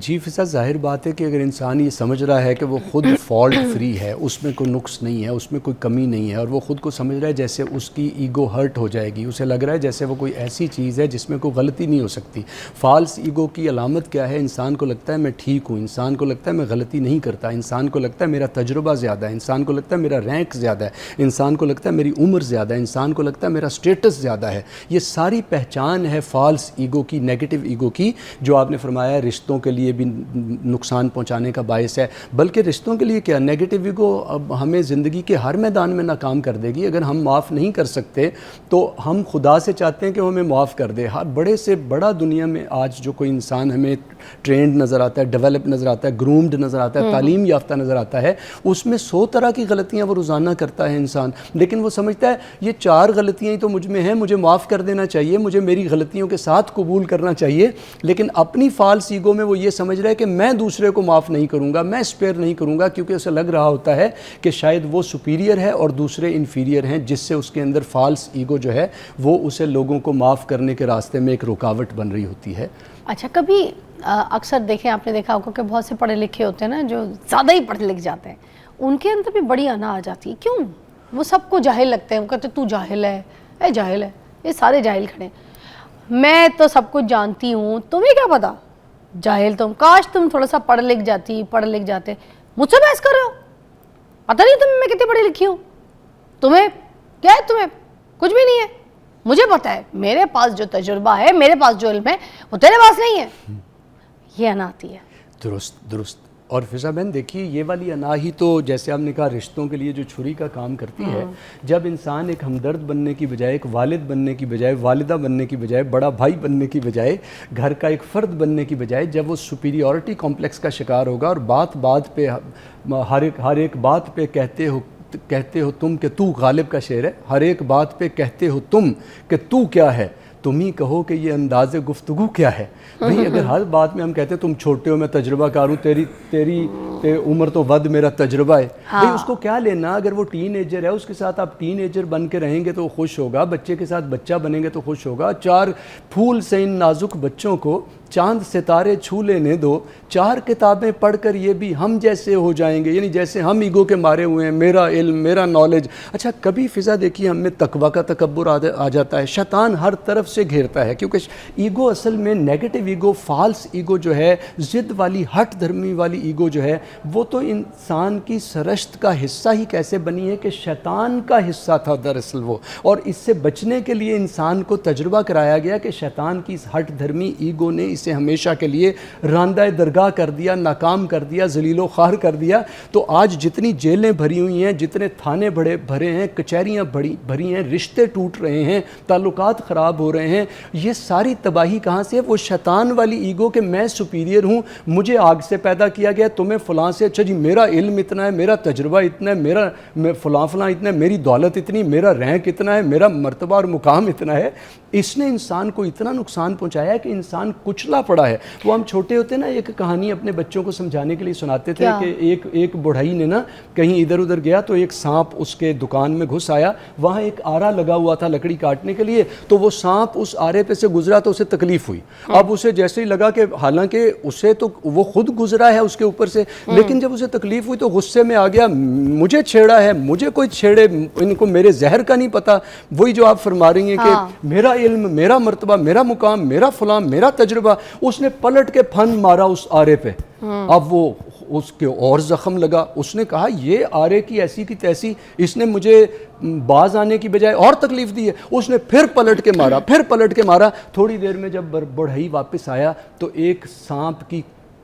جی فضا, ظاہر بات ہے کہ اگر انسان یہ سمجھ رہا ہے کہ وہ خود فالٹ فری ہے, اس میں کوئی نقص نہیں ہے, اس میں کوئی کمی نہیں ہے, اور وہ خود کو سمجھ رہا ہے جیسے اس کی ایگو ہرٹ ہو جائے گی, اسے لگ رہا ہے جیسے وہ کوئی ایسی چیز ہے جس میں کوئی غلطی نہیں ہو سکتی. فالس ایگو کی علامت کیا ہے؟ انسان کو لگتا ہے میں ٹھیک ہوں, انسان کو لگتا ہے میں غلطی نہیں کرتا, انسان کو لگتا ہے میرا تجربہ زیادہ ہے, انسان کو لگتا ہے میرا رینک زیادہ ہے, انسان کو لگتا ہے میری عمر زیادہ ہے, انسان کو لگتا ہے میرا سٹیٹس زیادہ ہے. یہ ساری پہچان ہے فالس ایگو کی, نیگیٹو ایگو کی, جو آپ نے فرمایا رشتوں کے لیے بھی نقصان پہنچانے کا باعث ہے. بلکہ رشتوں کے لیے کیا, نیگیٹو ایگو اب ہمیں زندگی کے ہر میدان میں ناکام کر دے گی. اگر ہم معاف نہیں کر سکتے تو ہم خدا سے چاہتے ہیں کہ وہ ہمیں معاف کر دے. ہر بڑے سے بڑا دنیا میں آج جو کوئی انسان ہمیں ٹرینڈ نظر آتا ہے, ڈیولپ نظر آتا ہے, گرومڈ نظر آتا ہے, تعلیم یافتہ نظر آتا ہے, اس میں 100 طرح کی غلطیاں وہ روزانہ کرتا ہے انسان, لیکن وہ سمجھتا ہے یہ 4 غلطیاں ہی تو مجھ میں ہیں, مجھے معاف کر دینا چاہیے, مجھے میری غلطیوں کے ساتھ قبول کرنا چاہیے. لیکن اپنی فالس ایگو میں وہ یہ سمجھ رہا ہے کہ میں دوسرے کو معاف نہیں کروں گا, میں اسپیئر نہیں کروں گا, کیونکہ اسے لگ رہا ہوتا ہے کہ شاید وہ سپیریئر ہے اور دوسرے انفیریئر ہیں, جس سے اس کے اندر فالس ایگو جو ہے وہ اسے لوگوں کو معاف کرنے کے راستے میں ایک رکاوٹ بن رہی ہوتی ہے. اچھا, کبھی اکثر دیکھیں, آپ نے دیکھا ہوگا کہ بہت سے پڑھے لکھے ہوتے ہیں نا, جو زیادہ ہی پڑھے لکھ جاتے ہیں, ان کے اندر بھی بڑی انا آ جاتی ہے. کیوں؟ وہ سب کو جاہل لگتے ہیں, وہ کہتے ہیں تو جاہل ہے, اے جاہل ہے, یہ سارے جاہل کھڑے ہیں, میں تو سب کچھ جانتی ہوں, تمہیں کیا پتا, جاہل تم, کاش تم تھوڑا سا پڑھ لکھ جاتے. مجھ سے بحث کر رہے ہو, پتہ نہیں تمہیں میں کتنی پڑھی لکھی ہوں, تمہیں کیا ہے, تمہیں کچھ بھی نہیں ہے, مجھے پتا ہے, میرے پاس جو تجربہ ہے, میرے پاس جو علم ہے وہ تیرے پاس نہیں ہے. یہ انا آتی ہے. درست. اور فضا بہن دیکھیے, یہ والی انا ہی تو جیسے آپ نے کہا رشتوں کے لیے جو چھری کا کام کرتی ہے. جب انسان ایک ہمدرد بننے کی بجائے, ایک والد بننے کی بجائے, والدہ بننے کی بجائے, بڑا بھائی بننے کی بجائے, گھر کا ایک فرد بننے کی بجائے, جب وہ سپیریورٹی کمپلیکس کا شکار ہوگا اور بات پہ ہر ایک بات پہ کہتے ہو تم کہ تو غالب کا شعر ہے, ہر ایک بات پہ کہتے ہو تم کہ تو کیا ہے, تم ہی کہو کہ یہ انداز گفتگو کیا ہے. بھئی اگر ہر بات میں ہم کہتے ہیں تم چھوٹے ہو, میں تجربہ کار ہوں, تیری عمر تو ود میرا تجربہ ہے, بھئی اس کو کیا لینا. اگر وہ ٹین ایجر ہے, اس کے ساتھ آپ ٹین ایجر بن کے رہیں گے تو وہ خوش ہوگا, بچے کے ساتھ بچہ بنیں گے تو خوش ہوگا. 4 پھول سے ان نازک بچوں کو چاند ستارے چھو لینے دو, 4 کتابیں پڑھ کر یہ بھی ہم جیسے ہو جائیں گے. یعنی جیسے ہم ایگو کے مارے ہوئے ہیں, میرا علم, میرا نالج. اچھا, کبھی فضا دیکھیے ہم میں تقویٰ کا تکبر آ جاتا ہے, شیطان ہر طرف سے گھیرتا ہے, کیونکہ ایگو اصل میں نیگیٹو ایگو, فالس ایگو جو ہے, ضد والی, ہٹ دھرمی والی ایگو جو ہے, وہ تو انسان کی سرشت کا حصہ ہی کیسے بنی ہے کہ شیطان کا حصہ تھا دراصل وہ. اور اس سے بچنے کے لیے انسان کو تجربہ کرایا گیا کہ شیطان کی اس ہٹ دھرمی ایگو نے اسے ہمیشہ کے لیے راندہ درگاہ کر دیا, ناکام کر دیا, ذلیل و خوار کر دیا. تو آج جتنی جیلیں بھری ہوئی ہیں, جتنے تھانے بھرے ہیں, کچہریاں بھری ہیں, رشتے ٹوٹ رہے ہیں, تعلقات خراب ہو رہے ہیں, یہ ساری تباہی کہاں سے ہے؟ وہ شیطان والی ایگو کہ میں سپیریئر ہوں, مجھے آگ سے پیدا کیا گیا, تمہیں فلاں سے, اچھا جی میرا علم اتنا ہے, میرا تجربہ اتنا ہے, میرا فلاں اتنا ہے, میری دولت اتنی, میرا رینک اتنا ہے, میرا مرتبہ اور مقام اتنا ہے. اس نے انسان کو اتنا نقصان پہنچایا ہے کہ انسان کچلا پڑا ہے. وہ ہم چھوٹے ہوتے نا, ایک کہانی اپنے بچوں کو سمجھانے کے لیے سناتے تھے کہ ایک بڑھائی نے نا کہیں ادھر ادھر گیا تو ایک سانپ اس کے دکان میں گھس آیا, وہاں ایک آرا لگا ہوا تھا لکڑی کاٹنے کے لیے, تو وہ سانپ اس آرے پہ سے گزرا تو اسے تکلیف ہوئی. اب اسے جیسے ہی لگا کہ حالانکہ اسے تو وہ خود گزرا ہے اس کے اوپر سے, لیکن جب اسے تکلیف ہوئی تو غصے میں آ گیا, مجھے چھیڑا ہے, مجھے کوئی چھیڑے, ان کو میرے زہر کا نہیں پتا. وہی جو آپ فرما رہی ہیں کہ میرا علم, میرا مرتبہ, میرا مقام, میرا فلاں, میرا تجربہ. اس نے پلٹ کے پھن مارا اس آرے پہ. اب وہ اس کے اور زخم لگا. اس نے کہا یہ آرے کی ایسی کی تیسی, اس نے مجھے باز آنے کی بجائے اور تکلیف دی ہے. اس نے پھر پلٹ کے مارا. تھوڑی دیر میں جب بڑھئی واپس آیا تو ایک سانپ کی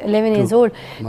11 years old,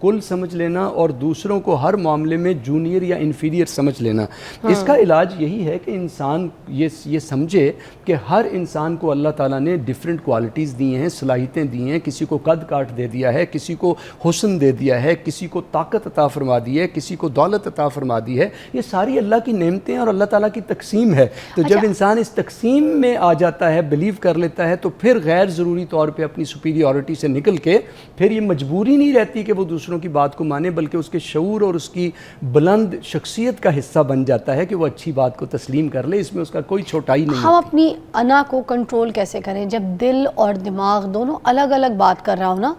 کل سمجھ لینا اور دوسروں کو ہر معاملے میں جونیئر یا انفیریئر سمجھ لینا. اس کا علاج یہی ہے کہ انسان یہ سمجھے کہ ہر انسان کو اللہ تعالیٰ نے ڈیفرنٹ کوالٹیز دی ہیں, صلاحیتیں دی ہیں. کسی کو قد کاٹ دے دیا ہے, کسی کو حسن دے دیا ہے, کسی کو طاقت عطا فرما دی ہے, کسی کو دولت عطا فرما دی ہے. یہ ساری اللہ کی نعمتیں اور اللہ تعالیٰ کی تقسیم ہے. تو جب انسان اس تقسیم میں آ جاتا ہے, بلیو کر لیتا ہے, تو پھر غیر ضروری طور پہ اپنی سپیریورٹی سے نکل کے پھر یہ مجبوری نہیں رہتی کہ وہ دوسروں کی بات کو مانے, بلکہ اس کے شعور اور اس کی بلند شخصیت کا حصہ بن جاتا ہے کہ وہ اچھی بات کو تسلیم کر لے. اس میں اس کا کوئی چھوٹائی نہیں. ہم اپنی انا کو کنٹرول کیسے کریں جب دل اور دماغ دونوں الگ الگ بات کر رہا ہو نا,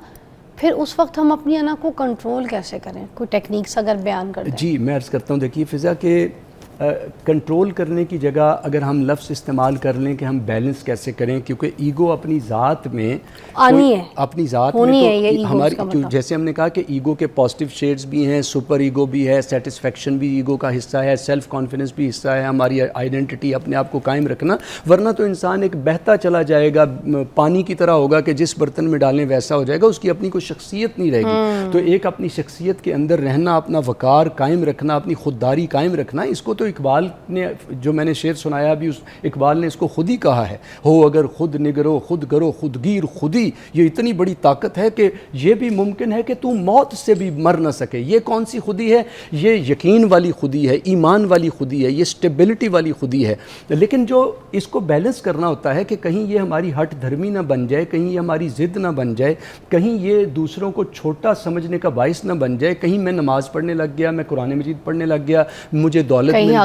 پھر اس وقت ہم اپنی انا کو کنٹرول کیسے کریں؟ کوئی ٹیکنیکس اگر بیان کر دیں. جی میں عرض کرتا ہوں. دیکھیے فضا کہ کنٹرول کرنے کی جگہ اگر ہم لفظ استعمال کر لیں کہ ہم بیلنس کیسے کریں, کیونکہ ایگو اپنی ذات میں آنی ہے, اپنی ذات ہونی ہے, میں یہ تو ہماری جیسے ہم نے کہا کہ ایگو کے پازیٹیو شیڈز بھی ہیں, سپر ایگو بھی ہے, سیٹسفیکشن بھی ایگو کا حصہ ہے, سیلف کانفیڈنس بھی حصہ ہے, ہماری آئیڈینٹی اپنے آپ کو قائم رکھنا. ورنہ تو انسان ایک بہتا چلا جائے گا, پانی کی طرح ہوگا کہ جس برتن میں ڈالیں ویسا ہو جائے گا, اس کی اپنی کوئی شخصیت نہیں رہے گی. تو ایک اپنی شخصیت کے اندر رہنا, اپنا وقار قائم رکھنا, اپنی خودداری قائم رکھنا, اس کو تو اقبال نے جو میں نے شعر سنایا بھی, اس اقبال نے اس کو خود ہی کہا ہے. ہو اگر خود نگرو خود گرو خودگیر خودی, یہ اتنی بڑی طاقت ہے کہ یہ بھی ممکن ہے کہ تو موت سے بھی مر نہ سکے. یہ کون سی خودی ہے؟ یہ یقین والی خودی ہے, ایمان والی خودی ہے, یہ سٹیبلٹی والی خودی ہے. لیکن جو اس کو بیلنس کرنا ہوتا ہے کہ کہیں یہ ہماری ہٹ دھرمی نہ بن جائے, کہیں یہ ہماری ضد نہ بن جائے, کہیں یہ دوسروں کو چھوٹا سمجھنے کا باعث نہ بن جائے. کہیں میں نماز پڑھنے لگ گیا, میں قرآن مجید پڑھنے لگ گیا, مجھے دولت مل گئی,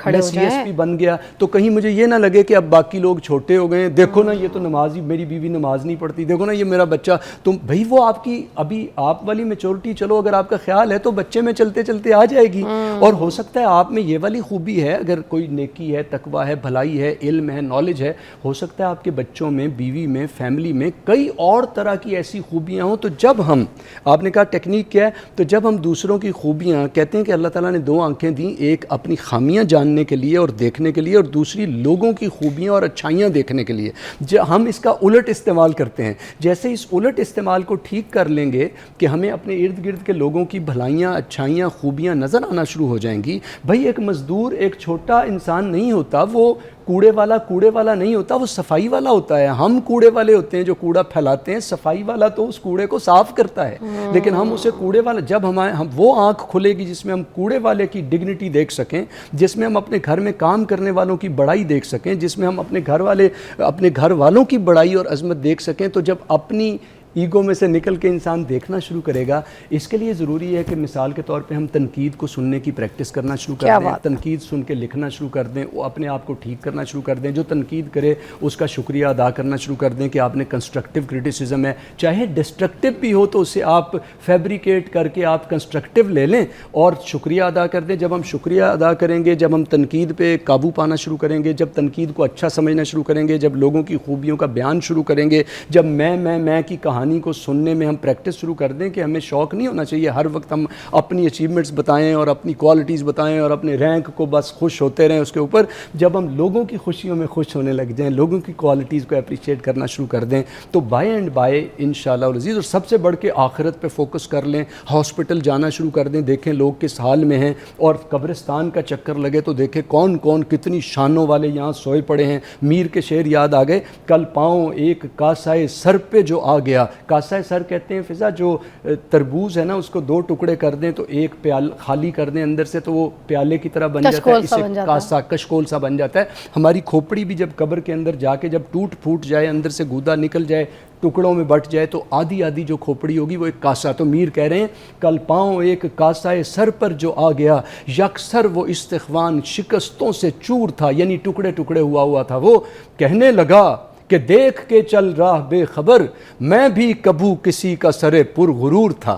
میں سی ایس پی بن گیا, تو کہیں مجھے یہ نہ لگے کہ اب باقی لوگ چھوٹے ہو گئے, دیکھو نا یہ تو نماز ہی, میری بیوی نماز نہیں پڑھتی, دیکھو نا یہ میرا بچہ. تم بھائی وہ آپ کی ابھی آپ والی میچورٹی, چلو اگر آپ کا خیال ہے تو بچے میں چلتے چلتے آ جائے گی. اور ہو سکتا ہے آپ میں یہ والی خوبی ہے, اگر کوئی نیکی ہے, تقویٰ ہے, بھلائی ہے, علم ہے, نالج ہے, ہو سکتا ہے آپ کے بچوں میں, بیوی میں, فیملی میں کئی اور طرح کی ایسی خوبیاں ہوں. تو جب ہم, آپ نے کہا ٹیکنیک کیا ہے, تو جب ہم دوسروں کی خوبیاں, کہتے ہیں کہ اللہ تعالیٰ نے دو آنکھیں دیں, ایک اپنی خامیاں جاننے کے لیے اور دیکھنے کے لیے, اور دوسری لوگوں کی خوبیاں اور اچھائیاں دیکھنے کے لیے. ہم اس کا الٹ استعمال کرتے ہیں. جیسے اس الٹ استعمال کو ٹھیک کر لیں گے کہ ہمیں اپنے ارد گرد کے لوگوں کی بھلائیاں, اچھائیاں, خوبیاں نظر آنا شروع ہو جائیں گی. بھائی ایک مزدور ایک چھوٹا انسان نہیں ہوتا, وہ کوڑے والا نہیں ہوتا, وہ صفائی والا ہوتا ہے. ہم کوڑے والے ہوتے ہیں جو کوڑا پھیلاتے ہیں, صفائی والا تو اس کوڑے کو صاف کرتا ہے. لیکن ہم اسے کوڑے والا, جب ہم وہ آنکھ کھلے گی جس میں ہم کوڑے والے کی ڈگنیٹی دیکھ سکیں, جس میں ہم اپنے گھر میں کام کرنے والوں کی بڑائی دیکھ سکیں, جس میں ہم اپنے گھر والوں کی بڑائی اور عظمت دیکھ سکیں, تو جب اپنی ایگو میں سے نکل کے انسان دیکھنا شروع کرے گا. اس کے لیے ضروری ہے کہ مثال کے طور پہ ہم تنقید کو سننے کی پریکٹس کرنا شروع کر دیں, تنقید سن کے لکھنا شروع کر دیں, وہ اپنے آپ کو ٹھیک کرنا شروع کر دیں. جو تنقید کرے اس کا شکریہ ادا کرنا شروع کر دیں کہ آپ نے کنسٹرکٹیو کرٹیسزم ہے, چاہے ڈسٹرکٹیو بھی ہو تو اسے آپ فیبریکیٹ کر کے آپ کنسٹرکٹیو لے لیں اور شکریہ ادا کر دیں. جب ہم شکریہ ادا کریں گے, جب ہم تنقید پہ قابو پانا شروع کریں گے, جب تنقید کو اچھا سمجھنا شروع کریں گے, جب لوگوں کی خوبیوں کا بیان شروع کریں گے, جب میں کی کہانی کو سننے میں ہم پریکٹس شروع کر دیں کہ ہمیں شوق نہیں ہونا چاہیے ہر وقت ہم اپنی اچیومنٹس بتائیں اور اپنی کوالٹیز بتائیں اور اپنے رینک کو بس خوش ہوتے رہیں اس کے اوپر. جب ہم لوگوں کی خوشیوں میں خوش ہونے لگ جائیں, لوگوں کی کوالٹیز کو اپریشیٹ کرنا شروع کر دیں, تو بائی اینڈ بائی انشاءاللہ العزیز. اور سب سے بڑھ کے آخرت پہ فوکس کر لیں, ہاسپٹل جانا شروع کر دیں, دیکھیں لوگ کس حال میں ہیں, اور قبرستان کا چکر لگے تو دیکھیں کون کون کتنی شانوں والے یہاں سوئے پڑے ہیں. میر کے شعر یاد آ گئے, کل پاؤں ایک کاسائے سر پہ جو آ گیا. کاسائے سر کہتے ہیں فضا, جو تربوز ہے نا اس کو دو ٹکڑے کر دیں تو ایک پیال خالی کر دیں اندر سے, تو وہ پیالے کی طرح بن جاتا ہے, اسے کاسا کشکول سا بن جاتا ہے. ہماری کھوپڑی بھی جب قبر کے اندر جا کے جب ٹوٹ پھوٹ جائے, اندر سے گودا نکل جائے, ٹکڑوں میں بٹ جائے, تو آدھی جو کھوپڑی ہوگی وہ ایک کاسا. تو میر کہہ رہے ہیں کل پاؤں ایک کاسائے سر پر جو آ گیا, یکسر وہ استخوان شکستوں سے چور تھا, یعنی ٹکڑے ٹکڑے ہوا تھا. وہ کہنے لگا کہ دیکھ کے چل راہ بے خبر, میں بھی کبھی کسی کا سرے پر غرور تھا.